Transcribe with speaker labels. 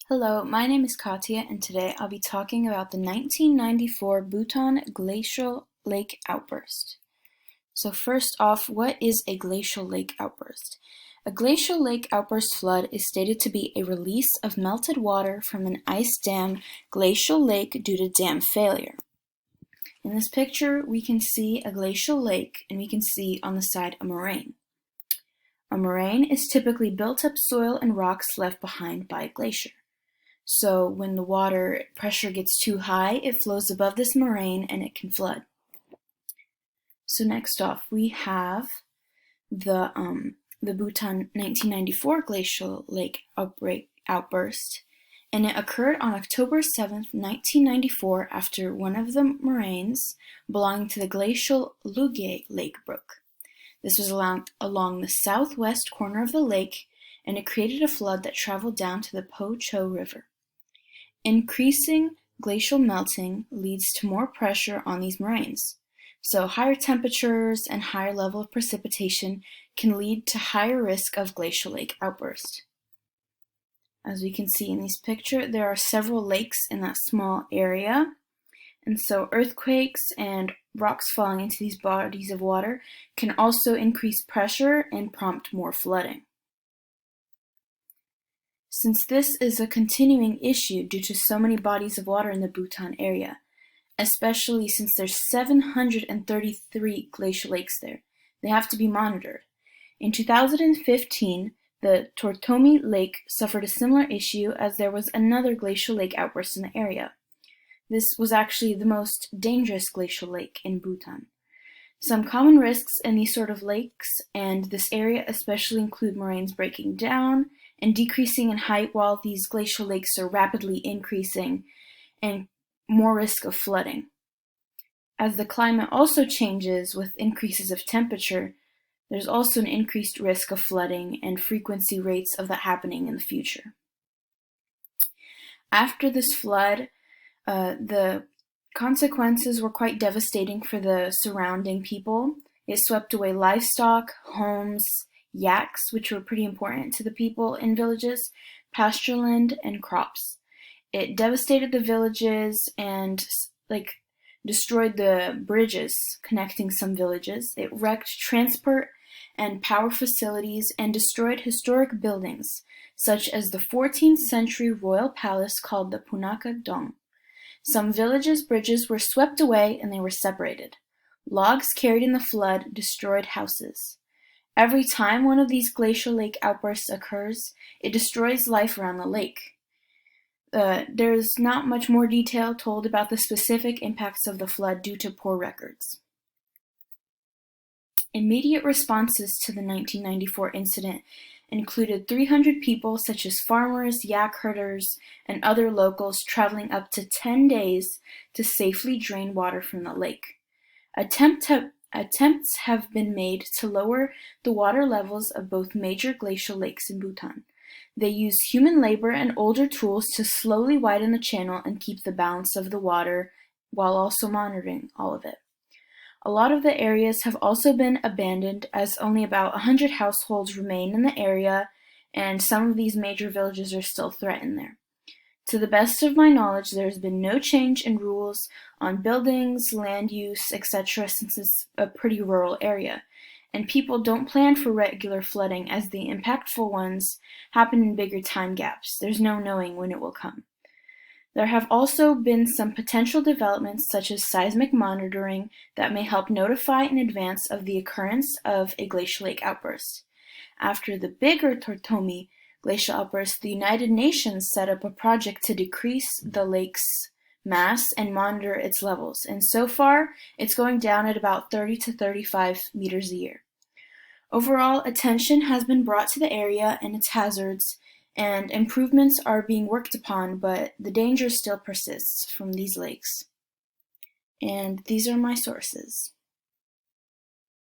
Speaker 1: Hello, my name is Katya, and today I'll be talking about the 1994 Bhutan glacial lake outburst. So first off, what is a glacial lake outburst? A glacial lake outburst flood is stated to be a release of melted water from an ice dam glacial lake due to dam failure. In this picture, we can see a glacial lake, and we can see on the side a moraine. A moraine is typically built-up soil and rocks left behind by a glacier. So when the water pressure gets too high, it flows above this moraine and it can flood. So next off, we have the Bhutan 1994 glacial lake outburst, and it occurred on October 7th, 1994, after one of the moraines belonging to the glacial Luge Lake broke. This was along the southwest corner of the lake, and it created a flood that traveled down to the Po Cho River. Increasing glacial melting leads to more pressure on these moraines, so higher temperatures and higher level of precipitation can lead to higher risk of glacial lake outburst. As we can see in this picture, there are several lakes in that small area, and so earthquakes and rocks falling into these bodies of water can also increase pressure and prompt more flooding. Since this is a continuing issue due to so many bodies of water in the Bhutan area, especially since there's 733 glacial lakes there, they have to be monitored. In 2015, the Tortomi Lake suffered a similar issue as there was another glacial lake outburst in the area. This was actually the most dangerous glacial lake in Bhutan. Some common risks in these sort of lakes and this area especially include moraines breaking down and decreasing in height while these glacial lakes are rapidly increasing, and more risk of flooding. As the climate also changes with increases of temperature, there's also an increased risk of flooding and frequency rates of that happening in the future. After this flood, the consequences were quite devastating for the surrounding people. It swept away livestock, homes, yaks, which were pretty important to the people in villages, pasture land, and crops. It devastated the villages and destroyed the bridges connecting some villages. It wrecked transport and power facilities and destroyed historic buildings, such as the 14th century royal palace called the Punaka Dome. Some villages' bridges were swept away and they were separated. Logs carried in the flood destroyed houses. Every time one of these glacial lake outbursts occurs, it destroys life around the lake. There's not much more detail told about the specific impacts of the flood due to poor records. Immediate responses to the 1994 incident included 300 people such as farmers, yak herders, and other locals traveling up to 10 days to safely drain water from the lake. Attempts have been made to lower the water levels of both major glacial lakes in Bhutan. They use human labor and older tools to slowly widen the channel and keep the balance of the water while also monitoring all of it. A lot of the areas have also been abandoned as only about 100 households remain in the area, and some of these major villages are still threatened there. To the best of my knowledge, there has been no change in rules on buildings, land use, etc. since it's a pretty rural area, and people don't plan for regular flooding as the impactful ones happen in bigger time gaps. There's no knowing when it will come. There have also been some potential developments such as seismic monitoring that may help notify in advance of the occurrence of a glacial lake outburst. After the bigger Tortomi glacial outburst, the United Nations set up a project to decrease the lake's mass and monitor its levels, and so far it's going down at about 30 to 35 meters a year. Overall, attention has been brought to the area and its hazards, and improvements are being worked upon, but the danger still persists from these lakes. And these are my sources.